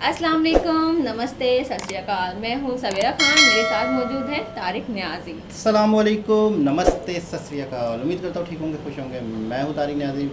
अस्सलाम वालेकुम, नमस्ते, सत श्री अकाल। मैं हूँ सवेरा खान, मेरे साथ मौजूद है तारिक न्याजी। अस्सलाम वालेकुम, नमस्ते, सत श्री अकाल। उम्मीद करता हूँ ठीक होंगे, खुश होंगे। मैं हूँ तारिक न्याजी।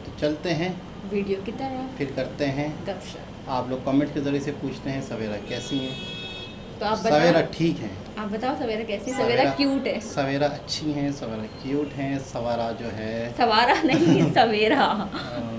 तो चलते हैं वीडियो की तरह, फिर करते हैं गपशप। आप लोग कमेंट के ज़रिए से पूछते हैं सवेरा कैसी हैं। तो आप सवेरा बताओ, ठीक है। आप बताओ सवेरा कैसी? सवेरा क्यूट है, सवेरा अच्छी हैं, सवेरा क्यूट हैं। सवारा जो है सवारा नहीं सवेरा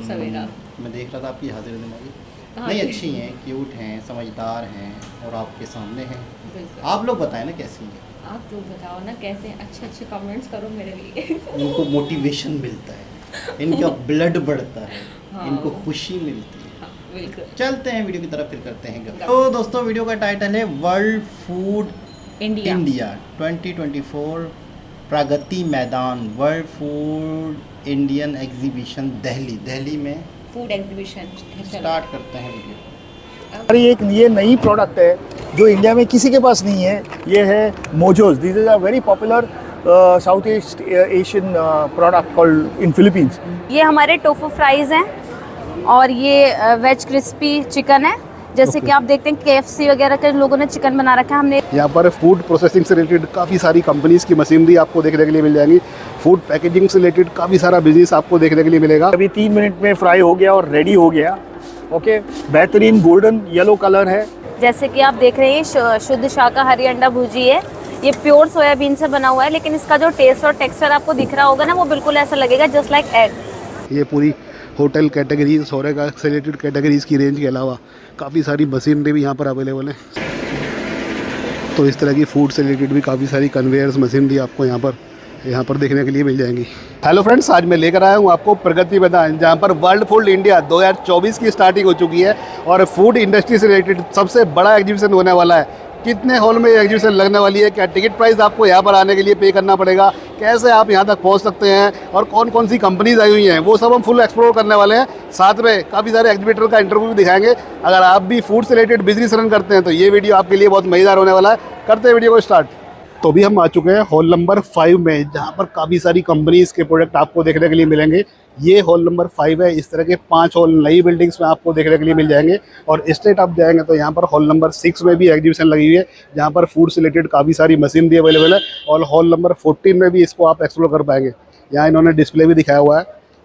सवेरा। मैं देख रहा था आपकी हाजिर दिमागी। हाँ नहीं, जी। अच्छी हैं, क्यूट हैं, समझदार हैं और आपके सामने हैं। बिल्कुल, आप लोग बताएं ना कैसी हैं। आप लोग बताओ ना कैसे हैं। अच्छे अच्छे कमेंट्स करो मेरे लिए। इनको मोटिवेशन मिलता है, इनका ब्लड बढ़ता है, हाँ। इनको खुशी मिलती है। हाँ, बिल्कुल। चलते हैं वीडियो की तरफ, फिर करते हैं गप। तो दोस्तों, वीडियो का टाइटल है world food India 2024 Pragati Maidan world food Indian exhibition Delhi में फूड एग्जीबिशन। स्टार्ट करते हैं वीडियो। हमारी एक ये नई प्रोडक्ट है जो इंडिया में किसी के पास नहीं है। ये है Mojos. This is a very popular south east Asian product called in Philippines. ये हमारे टोफू फ्राइज़ हैं और ये वेज क्रिस्पी चिकन है। जैसे कि आप देखते हैं KFC वगैरह के लोगों ने चिकन बना रखा है, हमने यहाँ पर फूड प्रोसेसिंग से रिलेटेड काफ़ी सारी कंपनीज की मशीनरी आपको देखने के लिए मिल जाएंगी। फूड पैकेजिंग से रिलेटेड काफ़ी सारा बिजनेस आपको देखने के लिए मिलेगा। अभी 3 मिनट में फ्राई हो गया और रेडी हो गया। ओके, बेहतरीन गोल्डन येलो कलर है। जैसे कि आप देख रहे हैं शुद्ध शाकाहारी अंडा भुर्जी है। ये प्योर सोयाबीन से बना हुआ है, लेकिन इसका जो टेस्ट और टेक्सचर आपको दिख रहा होगा ना, वो बिल्कुल ऐसा लगेगा जस्ट लाइक एग। ये पूरी होटल कैटेगरीज होरेगा से रिलेटेड कैटेगरीज की रेंज के अलावा काफ़ी सारी मशीनरी भी यहाँ पर अवेलेबल है। तो इस तरह की फूड से रिलेटेड भी काफ़ी सारी कन्वेयर्स मशीनरी आपको यहाँ पर देखने के लिए मिल जाएंगी। हेलो फ्रेंड्स, आज मैं लेकर आया हूँ आपको प्रगति मैदान, जहाँ पर वर्ल्ड फूड इंडिया 2024 की स्टार्टिंग हो चुकी है और फूड इंडस्ट्री से रिलेटेड सबसे बड़ा एग्जीबिशन होने वाला है। कितने हॉल में एग्जीबिशन लगने वाली है, क्या टिकट प्राइस आपको यहाँ पर आने के लिए पे करना पड़ेगा, कैसे आप यहाँ तक पहुँच सकते हैं और कौन कौन सी कंपनीज आई हुई हैं, वो सब हम फुल एक्सप्लोर करने वाले हैं। साथ में काफ़ी सारे एग्जीबिटर का इंटरव्यू भी दिखाएंगे। अगर आप भी फूड से रिलेटेड बिजनेस रन करते हैं तो ये वीडियो आपके लिए बहुत मज़ेदार होने वाला है। करते हैं वीडियो को स्टार्ट। तो भी हम आ चुके हैं हॉल नंबर 5 में, जहाँ पर काफ़ी सारी कंपनीज के प्रोडक्ट आपको देखने के लिए मिलेंगे। ये हॉल नंबर 5 है। इस तरह के 5 हॉल नई बिल्डिंग्स में आपको देखने के लिए मिल जाएंगे। और स्ट्रेट आप जाएंगे तो यहाँ पर हॉल नंबर 6 में भी एग्जीबिशन लगी हुई है, जहाँ पर फूड से रिलेटेड काफ़ी सारी मशीन भी अवेलेबल है। और हॉल नंबर 14 में भी इसको आप एक्सप्लोर कर पाएंगे। यहाँ इन्होंने डिस्प्ले भी दिखाया हुआ है।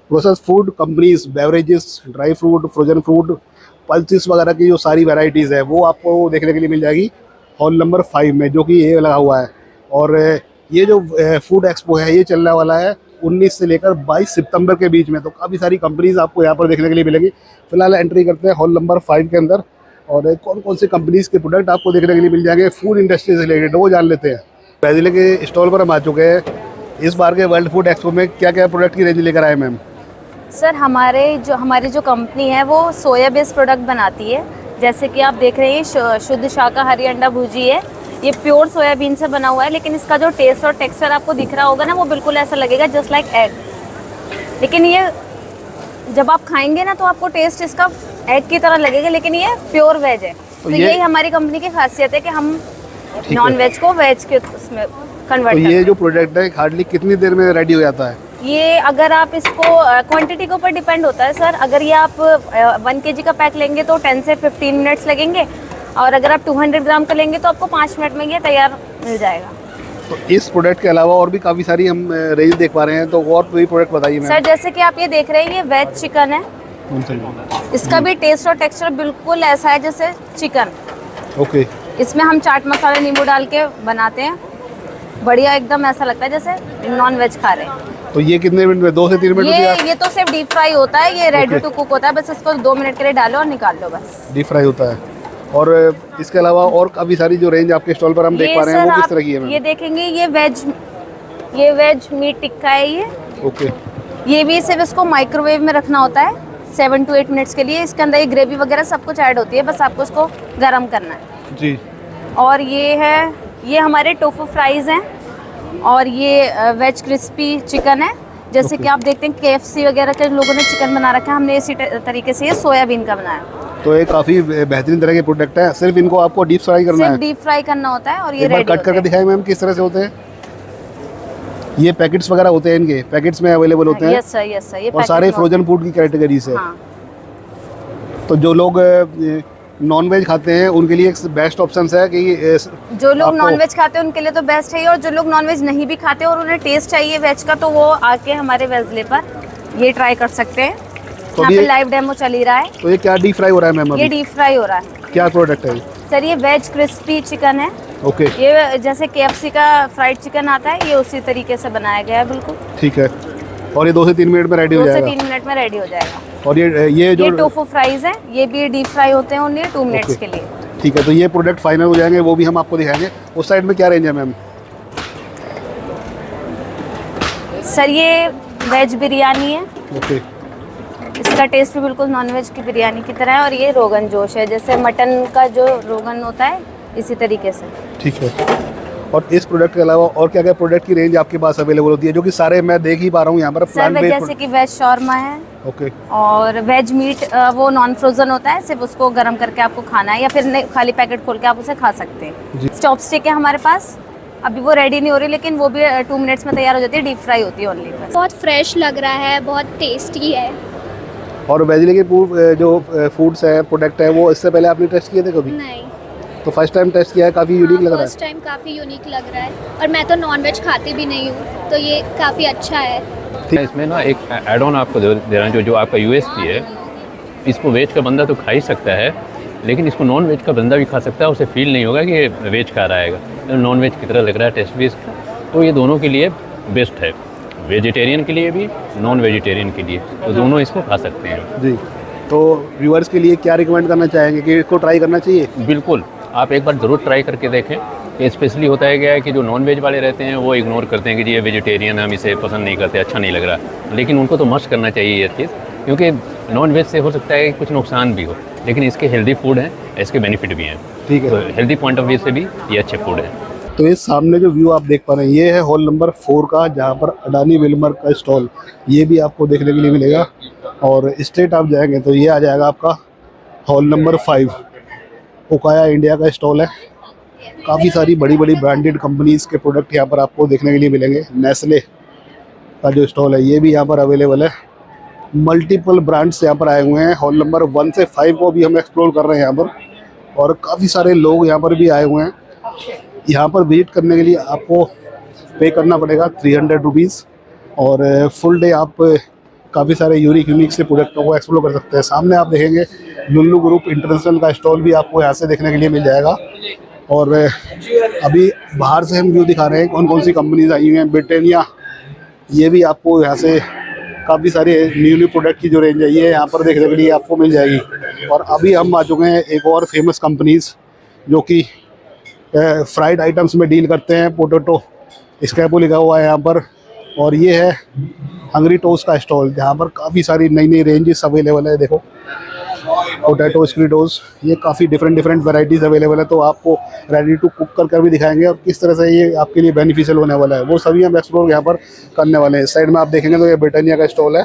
Process food companies, beverages, dry fruit, frozen fruit, pulses वगैरह की जो सारी वेराइटीज़ है वो आपको देखने के लिए मिल जाएगी हॉल नंबर 5 में, जो कि ये लगा हुआ है। और ये जो फूड एक्सपो है ये चलने वाला है 19 से लेकर 22 सितंबर के बीच में। तो काफ़ी सारी कंपनीज आपको यहाँ पर देखने के लिए मिलेगी। फिलहाल एंट्री करते हैं हॉल नंबर 5 के अंदर और कौन कौन सी कंपनीज के प्रोडक्ट आपको देखने के लिए मिल जाएंगे फूड इंडस्ट्री से रिलेटेड, वो जान लेते हैं। ब्राज़ील के स्टॉल पर हम आ चुके हैं। इस बार के वर्ल्ड फूड एक्सपो में क्या क्या प्रोडक्ट की रेंज लेकर आए मैम? सर, हमारी जो कंपनी है वो सोया बेस्ड प्रोडक्ट बनाती है। जैसे कि आप देख रहे हैं शुद्ध शाकाहारी अंडा भुर्जी है। ये प्योर सोयाबीन से बना हुआ है, लेकिन इसका जो टेस्ट और टेक्सचर आपको दिख रहा होगा ना, वो बिल्कुल ऐसा लगेगा जस्ट लाइक एग। लेकिन ये जब आप खाएंगे ना तो आपको टेस्ट इसका एग की तरह लगेगा, लेकिन ये प्योर वेज है। तो यही हमारी कंपनी की खासियत है कि हम नॉन वेज को वेज के उसमें कन्वर्ट तो ये जो प्रोडक्ट है हार्डली कितनी देर में रेडी हो जाता है? ये अगर आप इसको क्वांटिटी के ऊपर डिपेंड होता है सर। अगर ये आप 1 kg का पैक लेंगे तो 10 से 15 मिनट्स लगेंगे, और अगर आप 200 ग्राम का लेंगे तो आपको 5 मिनट में ये तैयार मिल जाएगा। तो इस प्रोडक्ट के अलावा और भी काफ़ी सारी हम रेंज देख पा रहे हैं, तो और कोई प्रोडक्ट बताइए मैम। सर, जैसे कि आप ये देख रहे हैं, ये वेज चिकन है। इसका भी टेस्ट और टेक्सचर बिल्कुल ऐसा है जैसे चिकन। ओके। इसमें हम चाट मसाला नींबू डाल के बनाते हैं। बढ़िया, एकदम ऐसा लगता है जैसे नॉन वेज खा रहे हैं। तो ये कितने मिनट में, 2 से 3 मिनट में? ये तो सिर्फ डीप फ्राई होता है, ये रेडी टू कुक होता है। बस इसको 2 मिनट के लिए डालो और निकाल लो, बस डीप फ्राई होता है। और इसके अलावा और काफ़ी सारी जो रेंज आपके स्टॉल पर हम देख पा रहे हैं वो किस तरह की है मैम? ये देखेंगे, ये वेज मीट टिक्का है ये। ओके। ये भी सिर्फ इसको माइक्रोवेव में रखना होता है 7 to 8 मिनट्स के लिए। इसके अंदर ये ग्रेवी वगैरह सब कुछ ऐड होती है, बस आपको इसको गर्म करना है जी। और ये हमारे टोफू फ्राइज़ हैं और ये वेज क्रिस्पी चिकन है। जैसे कि आप देखते हैं KFC वगैरह के लोगों ने चिकन बना रखा है, हमने इसी तरीके से ये सोयाबीन का बनाया। तो ये काफ़ी बेहतरीन तरह के प्रोडक्ट है। सिर्फ इनको आपको डीप फ्राई करना है? सिर्फ डीप फ्राई करना होता है और ये रेडी कट करके दिखाएं मैम किस तरह से होते हैं। ये पैकेट्स वगैरह होते हैं, इनके पैकेट्स में अवेलेबल होते हैं। Yes sir, yes sir. ये और सारे फ्रोजन फूड की कैटेगरी से। हाँ। तो जो लोग नॉन वेज खाते हैं उनके लिए एक बेस्ट ऑप्शन है कि जो लोग आपको- नॉन वेज खाते हैं उनके लिए तो बेस्ट है ही, और जो लोग नॉन वेज नहीं भी खाते और उन्हें टेस्ट चाहिए वेज का, तो वो आके हमारे वेजले पर ये ट्राई कर सकते हैं। तो यहाँ ये- पे लाइव डेमो चल ही रहा है। तो ये क्या डीप फ्राई हो रहा है मैम? ये अभी डीप फ्राई हो रहा है क्या प्रोडक्ट है? सर। ये वेज क्रिस्पी चिकन है। ओके, ये जैसे KFC का फ्राइड चिकन आता है, ये उसी तरीके से बनाया गया है बिल्कुल। ठीक है। और ये 2 से 3 मिनट में रेडी हो 2 से जाएगा। 3 मिनट में रेडी हो जाएगा। और ये जो ये टोफू फ्राइज है, ये भी डीप फ्राई होते हैं ओनली 2 मिनट्स ओके। के लिए। ठीक है, तो ये प्रोडक्ट फाइनल हो जाएंगे, वो भी हम आपको दिखाएंगे। उस साइड में क्या रेंज है मैम? सर ये वेज बिरयानी है, ओके, इसका टेस्ट भी बिल्कुल नॉनवेज की बिरयानी की तरह है। और ये रोगन जोश है, जैसे मटन का जो रोगन होता है इसी तरीके से। ठीक है। और इस प्रोडक्ट के अलावा और क्या क्या प्रोडक्ट की रेंज आपके पास अवेलेबल होती है, जो कि सारे मैं देख ही पा रहा हूँ यहाँ पर? सर प्लांट जैसे बेस्ड। कि वेज शॉर्मा है, ओके, और वेज मीट वो नॉन फ्रोजन होता है, सिर्फ उसको गर्म करके आपको खाना है, या फिर नहीं खाली पैकेट खोल के आप उसे खा सकते जी। हैं। चॉपस्टिक है हमारे पास, अभी वो रेडी नहीं हो रही, लेकिन वो भी 2 मिनट्स में तैयार हो जाती है, डीप फ्राई होती है ओनली। बहुत फ्रेश लग रहा है, बहुत टेस्टी है। और वेजिले के जो फूड्स है, प्रोडक्ट है, वो इससे पहले आपने टेस्ट किए थे कभी? नहीं, तो फर्स्ट टाइम टेस्ट किया है, काफ़ी यूनिक लग रहा है। फर्स्ट टाइम काफ़ी यूनिक लग रहा है, और मैं तो नॉनवेज खाती भी नहीं हूँ, तो ये काफ़ी अच्छा है। इसमें ना एक एड ऑन आपको दे रहा हूँ, जो आपका USP है। इसको वेज का बंदा तो खा ही सकता है, लेकिन इसको नॉन वेज का बंदा भी खा सकता है, उसे फील नहीं होगा कि ये वेज खा रहा है, नॉन वेज की तरह लग रहा है टेस्ट भी इसका। तो ये दोनों के लिए बेस्ट है, वेजिटेरियन के लिए भी, नॉन वेजिटेरियन के लिए, तो दोनों इसको खा सकते हैं। जी, तो व्यूअर्स के लिए क्या रिकमेंड करना चाहेंगे कि इसको ट्राई करना चाहिए? बिल्कुल, आप एक बार ज़रूर ट्राई करके देखें। ये स्पेशली होता है क्या है कि जो नॉन वेज वाले रहते हैं वो इग्नोर करते हैं कि जी ये वेजिटेरियन, हम इसे पसंद नहीं करते, अच्छा नहीं लग रहा, लेकिन उनको तो मस्ट करना चाहिए ये चीज़, क्योंकि नॉन वेज से हो सकता है कि कुछ नुकसान भी हो, लेकिन इसके हेल्दी फूड हैं, इसके बेनिफिट भी हैं। ठीक है। तो हेल्दी पॉइंट ऑफ व्यू से भी ये अच्छे फूड हैं। तो ये सामने जो व्यू आप देख पा रहे हैं, ये है हॉल नंबर 4 का, जहाँ पर अडानी विल्मर का स्टॉल ये भी आपको देखने के लिए मिलेगा। और स्ट्रेट आप जाएंगे तो ये आ जाएगा आपका हॉल नंबर 5, ओकाया इंडिया का स्टॉल है। काफ़ी सारी बड़ी बड़ी ब्रांडेड कंपनीज़ के प्रोडक्ट यहाँ पर आपको देखने के लिए मिलेंगे। नेस्ले का जो स्टॉल है ये भी यहाँ पर अवेलेबल है। मल्टीपल ब्रांड्स यहाँ पर आए हुए हैं। हॉल नंबर 1 से 5 को भी हम एक्सप्लोर कर रहे हैं यहाँ पर, और काफ़ी सारे लोग यहाँ पर भी आए हुए हैं। यहाँ पर विजिट करने के लिए आपको पे करना पड़ेगा 300 रुपीज़, और फुल डे आप काफ़ी सारे यूनिक से प्रोडक्टों को एक्सप्लोर कर सकते हैं। सामने आप देखेंगे लुल्लू ग्रुप इंटरनेशनल का स्टॉल भी आपको यहाँ से देखने के लिए मिल जाएगा। और अभी बाहर से हम व्यू दिखा रहे हैं कौन कौन सी कंपनीज आई हुई हैं। ब्रिटानिया, ये भी आपको यहाँ से काफ़ी सारे न्यू प्रोडक्ट की जो रेंज है ये यहाँ पर देखने के लिए आपको मिल जाएगी। और अभी हम आ चुके हैं एक और फेमस कंपनीज जो कि फ्राइड आइटम्स में डील करते हैं। पोटैटो स्क्रैपो लिखा हुआ है यहाँ पर, और ये है हंगरी टोस्ट का स्टॉल जहाँ पर काफ़ी सारी नई नई रेंजेस अवेलेबल है। देखो पोटैटो स्क्रीटोस, ये काफ़ी डिफरेंट वैरायटीज़ अवेलेबल है। तो आपको रेडी टू कुक कर भी दिखाएंगे और किस तरह से ये आपके लिए बेनिफिशियल होने वाला है वो सभी हम एक्सप्लोर यहाँ पर करने वाले हैं। इस साइड में आप देखेंगे तो ये ब्रिटानिया का स्टॉल है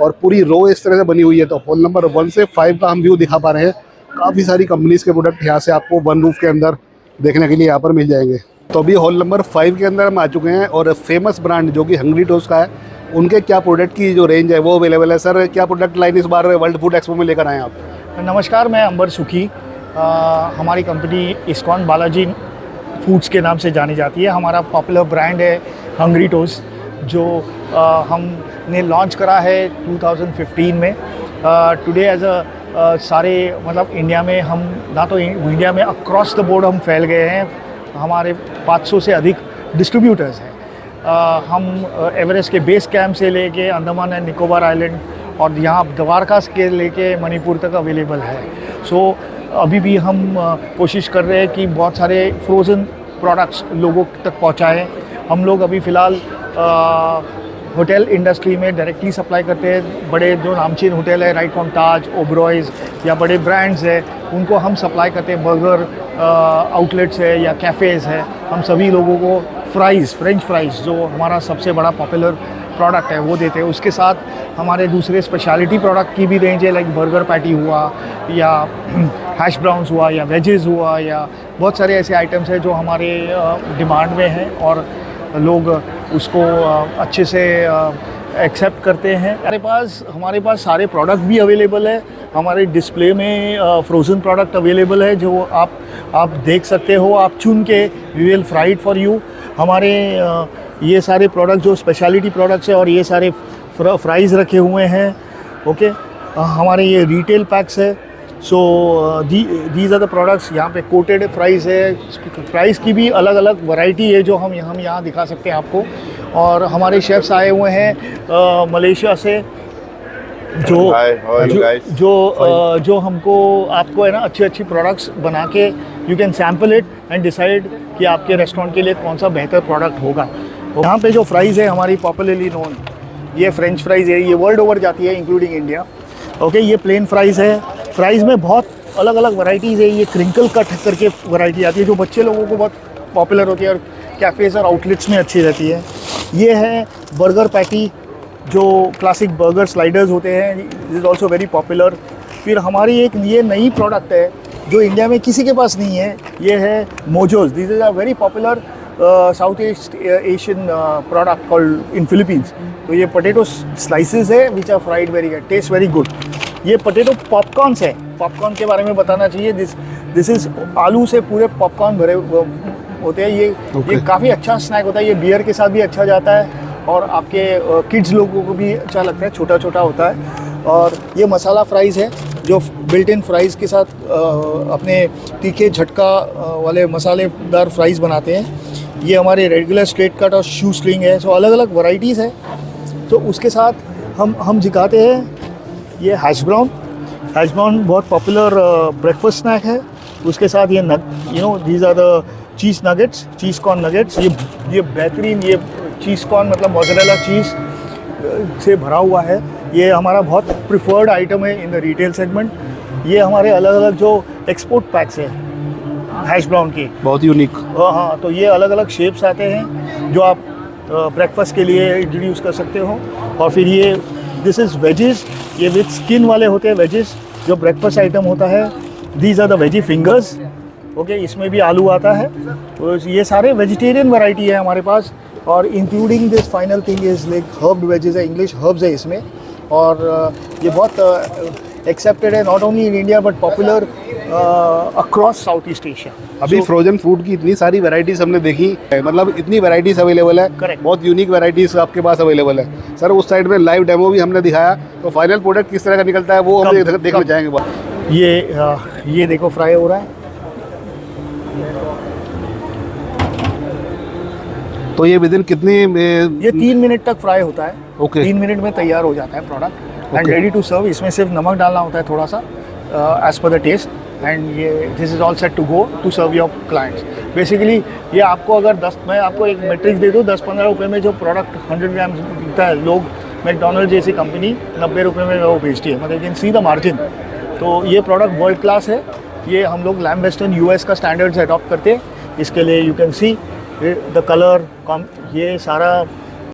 और पूरी रो इस तरह से बनी हुई है। तो हॉल नंबर 1 से 5 का हम व्यू दिखा पा रहे हैं। काफ़ी सारी कंपनीज़ के प्रोडक्ट यहाँ से आपको वन रूफ के अंदर देखने के लिए यहाँ पर मिल जाएंगे। तो अभी हॉल नंबर 5 के अंदर हम आ चुके हैं और फेमस ब्रांड जो कि हंगरी टोस्ट का है, उनके क्या प्रोडक्ट की जो रेंज है वो अवेलेबल है। सर, क्या प्रोडक्ट लाइन इस बार वर्ल्ड फूड एक्सपो में लेकर आए आप? नमस्कार, मैं अंबर सुखी। हमारी कंपनी इस्कॉन बालाजी फूड्स के नाम से जानी जाती है। हमारा पॉपुलर ब्रांड है हंगरी टोस्ट, जो हमने लॉन्च करा है 2015 में। टुडे एज अ सारे मतलब इंडिया में हम ना तो इंडिया में अक्रॉस द बोर्ड हम फैल गए हैं। हमारे 500 से अधिक डिस्ट्रीब्यूटर्स हैं। हम एवरेस्ट के बेस कैंप से लेके अंडमान एंड निकोबार आइलैंड और यहाँ द्वारका के लेके मणिपुर तक अवेलेबल है। सो अभी भी हम कोशिश कर रहे हैं कि बहुत सारे फ्रोज़न प्रोडक्ट्स लोगों तक पहुँचाएँ। हम लोग अभी फ़िलहाल होटल इंडस्ट्री में डायरेक्टली सप्लाई करते हैं। बड़े जो नामचीन होटल है, राइट फ्रॉम ताज, ओबरॉयज़ या बड़े ब्रांड्स हैं, उनको हम सप्लाई करते हैं। बर्गर आउटलेट्स है या कैफ़ेज़ है, हम सभी लोगों को फ्रेंच फ्राइज़ जो हमारा सबसे बड़ा पॉपुलर प्रोडक्ट है वो देते हैं। उसके साथ हमारे दूसरे स्पेशलिटी प्रोडक्ट की भी रेंज है, लाइक बर्गर पैटी हुआ या हैश ब्राउन्स हुआ या वेजेस हुआ, या बहुत सारे ऐसे आइटम्स हैं जो हमारे डिमांड में हैं और लोग उसको अच्छे से एक्सेप्ट करते हैं। हमारे पास सारे प्रोडक्ट भी अवेलेबल है। हमारे डिस्प्ले में फ्रोज़न प्रोडक्ट अवेलेबल है जो आप देख सकते हो। आप चुन के we will fry it for you. हमारे ये सारे प्रोडक्ट जो स्पेशलिटी प्रोडक्ट्स है और ये सारे फ्राइज़ रखे हुए हैं। ओके, हमारे ये रिटेल पैक्स है। So these are the products. यहाँ पे कोटेड फ्राइज़ है। फ्राइज़ की भी अलग अलग वैरायटी है जो हम यहाँ दिखा सकते हैं आपको। और हमारे शेफ्स आए हुए हैं मलेशिया से जो हमको आपको है ना अच्छी प्रोडक्ट्स बना के you can sample it and decide कि आपके रेस्टोरेंट के लिए कौन सा बेहतर प्रोडक्ट होगा। यहाँ पे जो फ्राइज़ है हमारी पॉपुलरली नोन, ये फ्रेंच फ्राइज़ है। ये वर्ल्ड ओवर जाती है इंक्लूडिंग इंडिया। ओके, ये प्लेन फ्राइज़ है। फ्राइज़ में बहुत अलग अलग वैराइटीज़ है। ये क्रिंकल कट करके वैरायटी आती है जो बच्चे लोगों को बहुत पॉपुलर होती है और कैफ़ेज़ और आउटलेट्स में अच्छी रहती है। ये है बर्गर पैटी जो क्लासिक बर्गर स्लाइडर्स होते हैं, this is also very popular. फिर हमारी एक ये नई प्रोडक्ट है जो इंडिया में किसी के पास नहीं है, ये है Mojos. This is a very popular south east Asian product called in Philippines. तो ये पोटैटो स्लाइसेस है which are fried very good, taste very good. ये पोटैटो पॉपकॉर्न्स है। पॉपकॉर्न के बारे में बताना चाहिए। दिस इज़ आलू से पूरे पॉपकॉर्न भरे होते हैं। ये काफ़ी अच्छा स्नैक होता है। ये बियर के साथ भी अच्छा जाता है और आपके किड्स लोगों को भी अच्छा लगता है, छोटा छोटा होता है। और ये मसाला फ्राइज़ है जो बिल्ट इन फ्राइज़ के साथ अपने तीखे झटका वाले मसालेदार फ्राइज़ बनाते हैं। ये हमारे रेगुलर स्ट्रेट कट और शू स्लिंग है। सो अलग अलग वैराइटीज़ है। तो उसके साथ हम दिखाते हैं ये हैश ब्राउन बहुत पॉपुलर ब्रेकफास्ट स्नैक है। उसके साथ ये these are the cheese nuggets, cheese corn nuggets. ये बेहतरीन, ये चीज़ कॉर्न मतलब मोज़रेला चीज़ से भरा हुआ है। ये हमारा बहुत प्रिफर्ड आइटम है इन द रिटेल सेगमेंट। ये हमारे अलग अलग जो एक्सपोर्ट पैक्स हैं हैश ब्राउन की, बहुत यूनिक। हाँ, तो ये अलग अलग शेप्स आते हैं जो आप ब्रेकफास्ट के लिए इंट्रोड्यूस कर सकते हो। और फिर ये दिस इज़ वेजेस, ये विद स्किन वाले होते हैं वेजेस जो ब्रेकफास्ट आइटम होता है। These are the veggie fingers. Okay, इसमें भी आलू आता है। तो ये सारे वेजिटेरियन वैरायटी है हमारे पास। और including this final thing is like herb wages है, इंग्लिश हर्ब्स है इसमें। और ये बहुत एक्सेप्टेड है not only in India but popular across south east Asia. अभी फ्रोजन फूड की इतनी सारी वैराइटीज़ हमने देखी, मतलब इतनी वैराइटीज़ अवेलेबल है। Correct. बहुत यूनिक वैराइटीज़ आपके पास अवेलेबल है। सर उस साइड में लाइव डेमो भी हमने दिखाया, तो फाइनल प्रोडक्ट किस तरह का निकलता है वो हम देखने जाएंगे। ये देखो फ्राई हो रहा है। तो ये विदिन कितनी ये 3 मिनट तक फ्राई होता है। ओके। 3 मिनट में तैयार हो जाता है product and ready to serve. इसमें सिर्फ नमक डालना होता है थोड़ा सा एज पर द टेस्ट एंड ये this is all set to go to serve your clients. Basically ये आपको अगर मैं आपको एक मैट्रिक्स दे दूँ, 10-15 रुपये में जो प्रोडक्ट 100 ग्राम बिकता है, लोग मैकडोनल्ड जैसी कंपनी 90 रुपये में वो बेचती है। मतलब you can see the margin. तो ये प्रोडक्ट वर्ल्ड क्लास है। ये हम लोग लैम वेस्टर्न US का स्टैंडर्ड्स अडॉप्ट करते हैं। इसके लिए you can see the colour, ये सारा